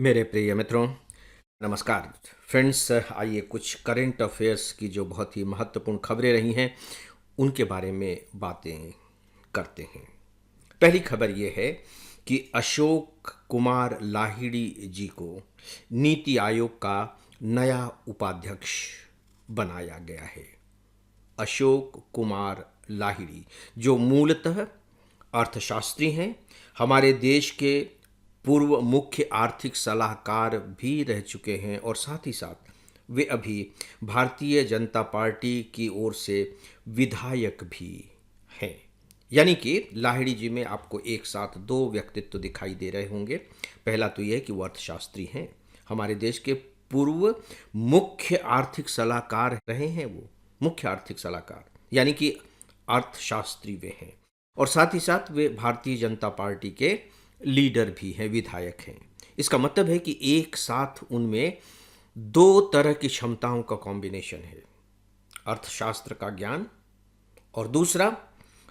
मेरे प्रिय मित्रों, नमस्कार। फ्रेंड्स, आइए कुछ करंट अफेयर्स की जो बहुत ही महत्वपूर्ण खबरें रही हैं उनके बारे में बातें करते हैं। पहली खबर ये है कि अशोक कुमार लाहिड़ी जी को नीति आयोग का नया उपाध्यक्ष बनाया गया है। अशोक कुमार लाहिड़ी जो मूलतः अर्थशास्त्री हैं, हमारे देश के पूर्व मुख्य आर्थिक सलाहकार भी रह चुके हैं और साथ ही साथ वे अभी भारतीय जनता पार्टी की ओर से विधायक भी हैं। यानी कि लाहिड़ी जी में आपको एक साथ दो व्यक्तित्व दिखाई दे रहे होंगे। पहला तो यह है कि वो अर्थशास्त्री हैं, हमारे देश के पूर्व मुख्य आर्थिक सलाहकार रहे हैं। वो मुख्य आर्थिक सलाहकार यानी कि अर्थशास्त्री वे हैं और साथ ही साथ वे भारतीय जनता पार्टी के लीडर भी हैं, विधायक हैं। इसका मतलब है कि एक साथ उनमें दो तरह की क्षमताओं का कॉम्बिनेशन है, अर्थशास्त्र का ज्ञान और दूसरा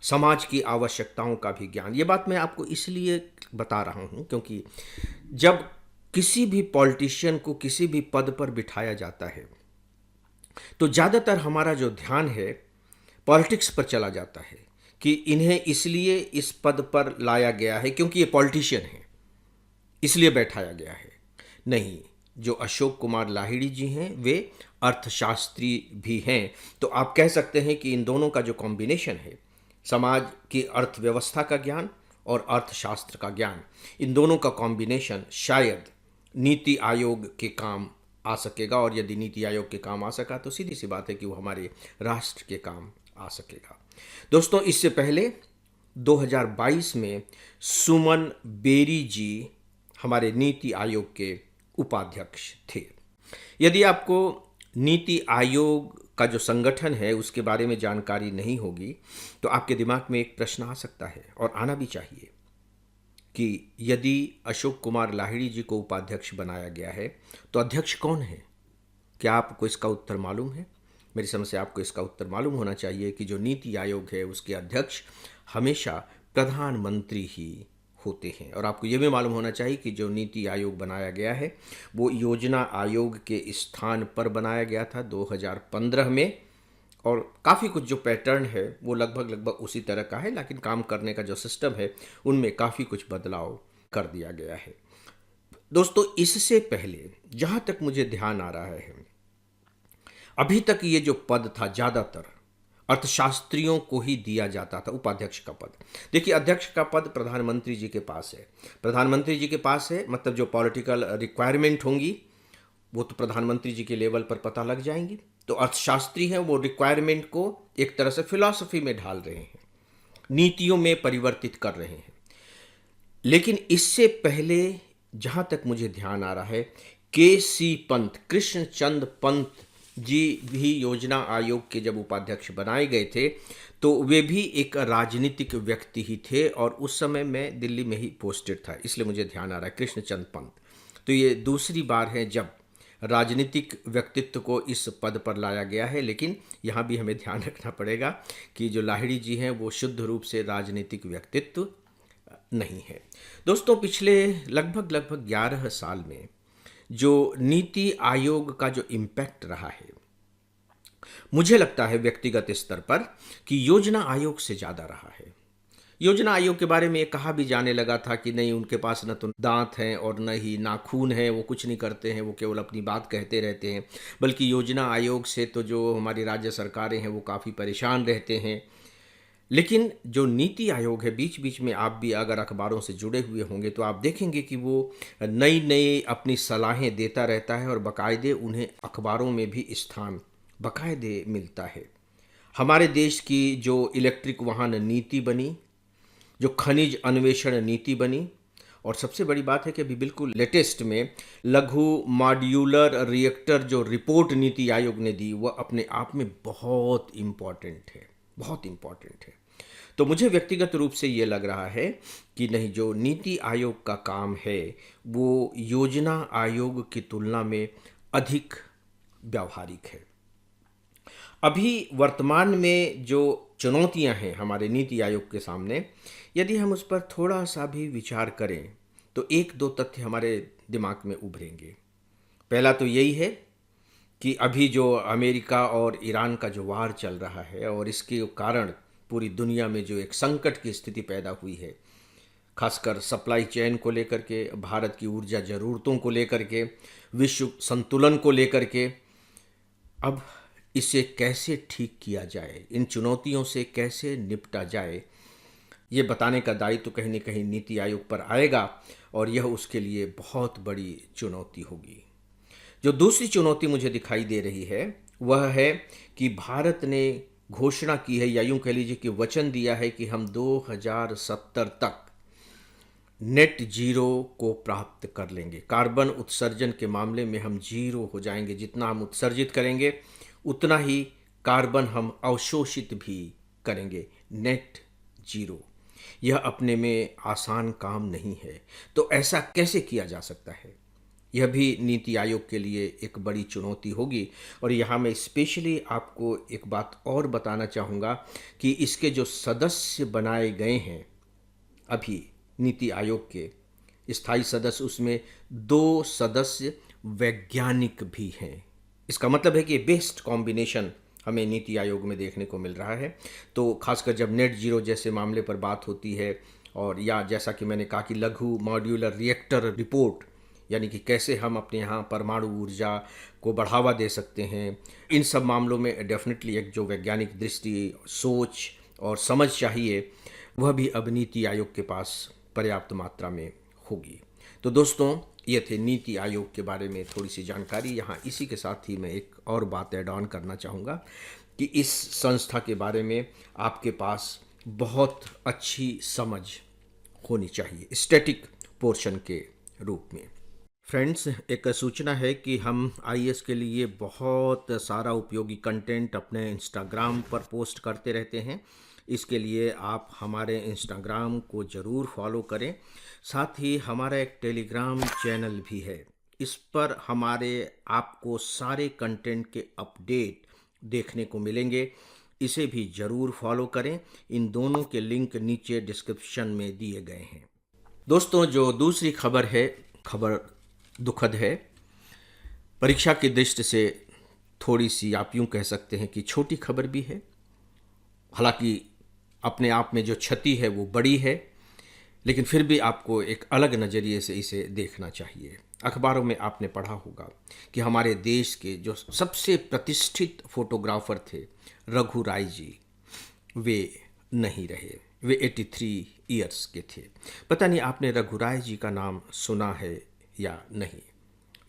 समाज की आवश्यकताओं का भी ज्ञान। ये बात मैं आपको इसलिए बता रहा हूँ क्योंकि जब किसी भी पॉलिटिशियन को किसी भी पद पर बिठाया जाता है तो ज़्यादातर हमारा जो ध्यान है पॉलिटिक्स पर चला जाता है कि इन्हें इसलिए इस पद पर लाया गया है क्योंकि ये पॉलिटिशियन है, इसलिए बैठाया गया है। नहीं, जो अशोक कुमार लाहिड़ी जी हैं वे अर्थशास्त्री भी हैं। तो आप कह सकते हैं कि इन दोनों का जो कॉम्बिनेशन है, समाज की अर्थव्यवस्था का ज्ञान और अर्थशास्त्र का ज्ञान, इन दोनों का कॉम्बिनेशन शायद नीति आयोग के काम आ सकेगा। और यदि नीति आयोग के काम आ सका तो सीधी सी बात है कि वो हमारे राष्ट्र के काम आ सकेगा। दोस्तों, इससे पहले 2022 में सुमन बेरी जी हमारे नीति आयोग के उपाध्यक्ष थे। यदि आपको नीति आयोग का जो संगठन है उसके बारे में जानकारी नहीं होगी तो आपके दिमाग में एक प्रश्न आ सकता है और आना भी चाहिए कि यदि अशोक कुमार लाहिड़ी जी को उपाध्यक्ष बनाया गया है तो अध्यक्ष कौन है? क्या आपको इसका उत्तर मालूम है? मेरी समझ से आपको इसका उत्तर मालूम होना चाहिए कि जो नीति आयोग है उसके अध्यक्ष हमेशा प्रधानमंत्री ही होते हैं। और आपको ये भी मालूम होना चाहिए कि जो नीति आयोग बनाया गया है वो योजना आयोग के स्थान पर बनाया गया था 2015 में। और काफ़ी कुछ जो पैटर्न है वो लगभग उसी तरह का है, लेकिन काम करने का जो सिस्टम है उनमें काफ़ी कुछ बदलाव कर दिया गया है। दोस्तों, इससे पहले जहाँ तक मुझे ध्यान आ रहा है, अभी तक ये जो पद था ज़्यादातर अर्थशास्त्रियों को ही दिया जाता था, उपाध्यक्ष का पद। देखिए, अध्यक्ष का पद प्रधानमंत्री जी के पास है। प्रधानमंत्री जी के पास है मतलब जो पॉलिटिकल रिक्वायरमेंट होंगी वो तो प्रधानमंत्री जी के लेवल पर पता लग जाएंगी। तो अर्थशास्त्री हैं, वो रिक्वायरमेंट को एक तरह से फिलॉसफी में ढाल रहे हैं, नीतियों में परिवर्तित कर रहे हैं। लेकिन इससे पहले जहाँ तक मुझे ध्यान आ रहा है, के.सी. पंत, कृष्णचंद पंत जी भी योजना आयोग के जब उपाध्यक्ष बनाए गए थे तो वे भी एक राजनीतिक व्यक्ति ही थे और उस समय मैं दिल्ली में ही पोस्टेड था, इसलिए मुझे ध्यान आ रहा है कृष्णचंद पंत। तो ये दूसरी बार है जब राजनीतिक व्यक्तित्व को इस पद पर लाया गया है। लेकिन यहाँ भी हमें ध्यान रखना पड़ेगा कि जो लाहिड़ी जी हैं वो शुद्ध रूप से राजनीतिक व्यक्तित्व नहीं है। दोस्तों, पिछले लगभग 11 साल में जो नीति आयोग का जो इम्पैक्ट रहा है, मुझे लगता है व्यक्तिगत स्तर पर कि योजना आयोग से ज़्यादा रहा है। योजना आयोग के बारे में ये कहा भी जाने लगा था कि नहीं, उनके पास न तो दांत हैं और न ही नाखून हैं, वो कुछ नहीं करते हैं, वो केवल अपनी बात कहते रहते हैं। बल्कि योजना आयोग से तो जो हमारी राज्य सरकारें हैं वो काफ़ी परेशान रहते हैं। लेकिन जो नीति आयोग है, बीच बीच में आप भी अगर अखबारों से जुड़े हुए होंगे तो आप देखेंगे कि वो नई नई अपनी सलाहें देता रहता है और बाकायदे उन्हें अखबारों में भी स्थान बाकायदे मिलता है। हमारे देश की जो इलेक्ट्रिक वाहन नीति बनी, जो खनिज अन्वेषण नीति बनी, और सबसे बड़ी बात है कि अभी बिल्कुल लेटेस्ट में लघु मॉड्यूलर रिएक्टर जो रिपोर्ट नीति आयोग ने दी वह अपने आप में बहुत इम्पॉर्टेंट है, बहुत इम्पॉर्टेंट है। तो मुझे व्यक्तिगत रूप से ये लग रहा है कि नहीं, जो नीति आयोग का काम है वो योजना आयोग की तुलना में अधिक व्यावहारिक है। अभी वर्तमान में जो चुनौतियां हैं हमारे नीति आयोग के सामने, यदि हम उस पर थोड़ा सा भी विचार करें तो एक दो तथ्य हमारे दिमाग में उभरेंगे। पहला तो यही है कि अभी जो अमेरिका और ईरान का जो वार चल रहा है और इसके कारण पूरी दुनिया में जो एक संकट की स्थिति पैदा हुई है, खासकर सप्लाई चेन को लेकर के, भारत की ऊर्जा ज़रूरतों को लेकर के, विश्व संतुलन को लेकर के, अब इसे कैसे ठीक किया जाए, इन चुनौतियों से कैसे निपटा जाए, ये बताने का दायित्व तो कहीं न कहीं नीति आयोग पर आएगा और यह उसके लिए बहुत बड़ी चुनौती होगी। जो दूसरी चुनौती मुझे दिखाई दे रही है वह है कि भारत ने घोषणा की है, या यूं कह लीजिए कि वचन दिया है कि हम 2070 तक नेट जीरो को प्राप्त कर लेंगे। कार्बन उत्सर्जन के मामले में हम जीरो हो जाएंगे। जितना हम उत्सर्जित करेंगे उतना ही कार्बन हम अवशोषित भी करेंगे। नेट जीरो, यह अपने में आसान काम नहीं है। तो ऐसा कैसे किया जा सकता है, यह भी नीति आयोग के लिए एक बड़ी चुनौती होगी। और यहाँ मैं स्पेशली आपको एक बात और बताना चाहूँगा कि इसके जो सदस्य बनाए गए हैं अभी नीति आयोग के स्थायी सदस्य, उसमें 2 सदस्य वैज्ञानिक भी हैं। इसका मतलब है कि बेस्ट कॉम्बिनेशन हमें नीति आयोग में देखने को मिल रहा है। तो खासकर जब नेट जीरो जैसे मामले पर बात होती है, और या जैसा कि मैंने कहा कि लघु मॉड्यूलर रिएक्टर रिपोर्ट, यानी कि कैसे हम अपने यहाँ परमाणु ऊर्जा को बढ़ावा दे सकते हैं, इन सब मामलों में डेफिनेटली एक जो वैज्ञानिक दृष्टि, सोच और समझ चाहिए, वह भी अब नीति आयोग के पास पर्याप्त मात्रा में होगी। तो दोस्तों, ये थे नीति आयोग के बारे में थोड़ी सी जानकारी। यहाँ इसी के साथ ही मैं एक और बात ऐड ऑन करना चाहूँगा कि इस संस्था के बारे में आपके पास बहुत अच्छी समझ होनी चाहिए स्टैटिक पोर्शन के रूप में। फ्रेंड्स, एक सूचना है कि हम आईएएस के लिए बहुत सारा उपयोगी कंटेंट अपने इंस्टाग्राम पर पोस्ट करते रहते हैं। इसके लिए आप हमारे इंस्टाग्राम को ज़रूर फॉलो करें। साथ ही हमारा एक टेलीग्राम चैनल भी है, इस पर हमारे आपको सारे कंटेंट के अपडेट देखने को मिलेंगे। इसे भी ज़रूर फॉलो करें। इन दोनों के लिंक नीचे डिस्क्रिप्शन में दिए गए हैं। दोस्तों, जो दूसरी खबर है, खबर दुखद है। परीक्षा की दृष्टि से थोड़ी सी आप यूँ कह सकते हैं कि छोटी खबर भी है। हालांकि अपने आप में जो क्षति है वो बड़ी है, लेकिन फिर भी आपको एक अलग नज़रिए से इसे देखना चाहिए। अखबारों में आपने पढ़ा होगा कि हमारे देश के जो सबसे प्रतिष्ठित फोटोग्राफर थे रघु राय जी, वे नहीं रहे। वे 83 ईयर्स के थे। पता नहीं आपने रघु राय जी का नाम सुना है या नहीं।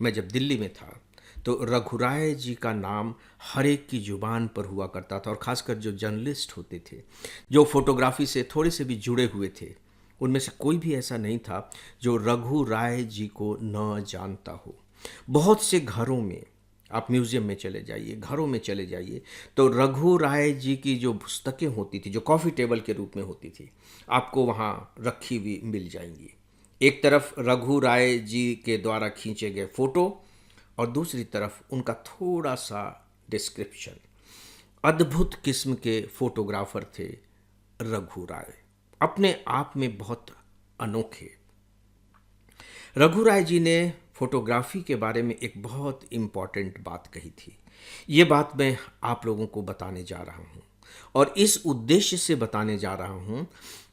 मैं जब दिल्ली में था तो रघु राय जी का नाम हर एक की ज़ुबान पर हुआ करता था, और ख़ासकर जो जर्नलिस्ट होते थे, जो फोटोग्राफी से थोड़े से भी जुड़े हुए थे, उनमें से कोई भी ऐसा नहीं था जो रघु राय जी को न जानता हो। बहुत से घरों में, आप म्यूज़ियम में चले जाइए, घरों में चले जाइए, तो रघु राय जी की जो पुस्तकें होती थी, जो कॉफ़ी टेबल के रूप में होती थी, आपको वहाँ रखी हुई मिल जाएंगी। एक तरफ रघु राय जी के द्वारा खींचे गए फ़ोटो और दूसरी तरफ उनका थोड़ा सा डिस्क्रिप्शन। अद्भुत किस्म के फोटोग्राफर थे रघु राय, अपने आप में बहुत अनोखे। रघु राय जी ने फोटोग्राफी के बारे में एक बहुत इम्पॉर्टेंट बात कही थी। ये बात मैं आप लोगों को बताने जा रहा हूँ, और इस उद्देश्य से बताने जा रहा हूँ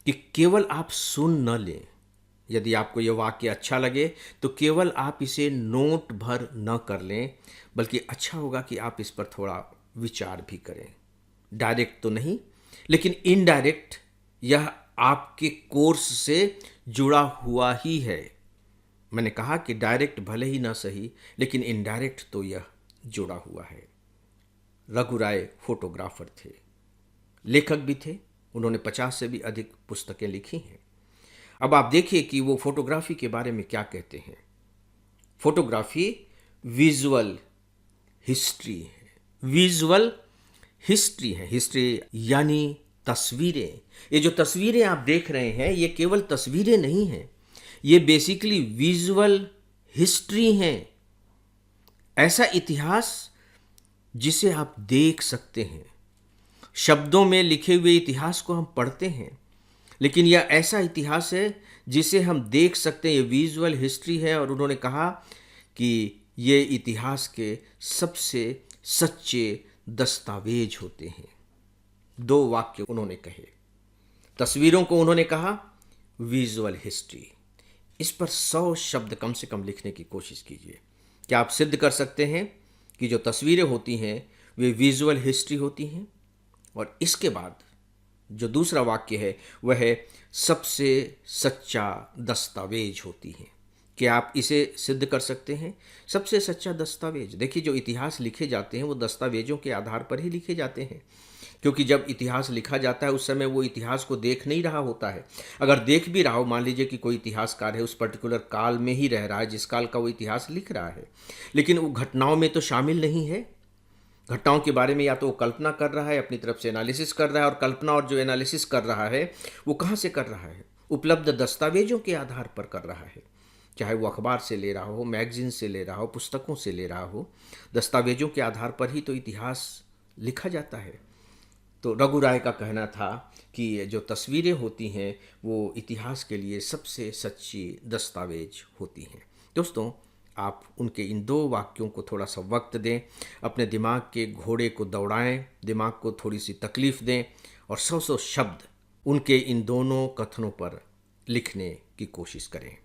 कि केवल आप सुन न लें। यदि आपको यह वाक्य अच्छा लगे तो केवल आप इसे नोट भर न कर लें, बल्कि अच्छा होगा कि आप इस पर थोड़ा विचार भी करें। डायरेक्ट तो नहीं, लेकिन इनडायरेक्ट यह आपके कोर्स से जुड़ा हुआ ही है। मैंने कहा कि डायरेक्ट भले ही ना सही, लेकिन इनडायरेक्ट तो यह जुड़ा हुआ है। रघु राय फोटोग्राफर थे, लेखक भी थे। उन्होंने 50 से भी अधिक पुस्तकें लिखी हैं। अब आप देखिए कि वो फोटोग्राफी के बारे में क्या कहते हैं। फोटोग्राफी विजुअल हिस्ट्री है। विजुअल हिस्ट्री है। हिस्ट्री यानी तस्वीरें। ये जो तस्वीरें आप देख रहे हैं, ये केवल तस्वीरें नहीं हैं, ये बेसिकली विजुअल हिस्ट्री हैं। ऐसा इतिहास जिसे आप देख सकते हैं। शब्दों में लिखे हुए इतिहास को हम पढ़ते हैं, लेकिन यह ऐसा इतिहास है जिसे हम देख सकते हैं, ये विजुअल हिस्ट्री है। और उन्होंने कहा कि ये इतिहास के सबसे सच्चे दस्तावेज होते हैं। 2 वाक्य उन्होंने कहे। तस्वीरों को उन्होंने कहा विजुअल हिस्ट्री। इस पर 100 शब्द कम से कम लिखने की कोशिश कीजिए। क्या आप सिद्ध कर सकते हैं कि जो तस्वीरें होती हैं वे विजुअल हिस्ट्री होती हैं? और इसके बाद जो दूसरा वाक्य है वह है सबसे सच्चा दस्तावेज होती हैं। क्या आप इसे सिद्ध कर सकते हैं? सबसे सच्चा दस्तावेज। देखिए, जो इतिहास लिखे जाते हैं वो दस्तावेजों के आधार पर ही लिखे जाते हैं, क्योंकि जब इतिहास लिखा जाता है उस समय वो इतिहास को देख नहीं रहा होता है। अगर देख भी रहा हो, मान लीजिए कि कोई इतिहासकार है, उस पर्टिकुलर काल में ही रह रहा है जिस काल का वो इतिहास लिख रहा है, लेकिन वो घटनाओं में तो शामिल नहीं है। घटनाओं के बारे में या तो वो कल्पना कर रहा है, अपनी तरफ से एनालिसिस कर रहा है, और कल्पना और जो एनालिसिस कर रहा है वो कहाँ से कर रहा है? उपलब्ध दस्तावेजों के आधार पर कर रहा है। चाहे वो अखबार से ले रहा हो, मैगजीन से ले रहा हो, पुस्तकों से ले रहा हो, दस्तावेजों के आधार पर ही तो इतिहास लिखा जाता है। तो रघु राय का कहना था कि जो तस्वीरें होती हैं वो इतिहास के लिए सबसे सच्ची दस्तावेज होती हैं। दोस्तों, आप उनके इन 2 वाक्यों को थोड़ा सा वक्त दें, अपने दिमाग के घोड़े को दौड़ाएं, दिमाग को थोड़ी सी तकलीफ़ दें और 100 शब्द उनके इन दोनों कथनों पर लिखने की कोशिश करें।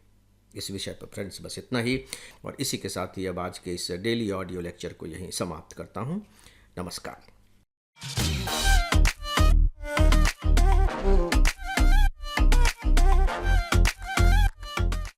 इस विषय पर फ्रेंड्स बस इतना ही, और इसी के साथ ही अब आज के इस डेली ऑडियो लेक्चर को यहीं समाप्त करता हूँ। नमस्कार।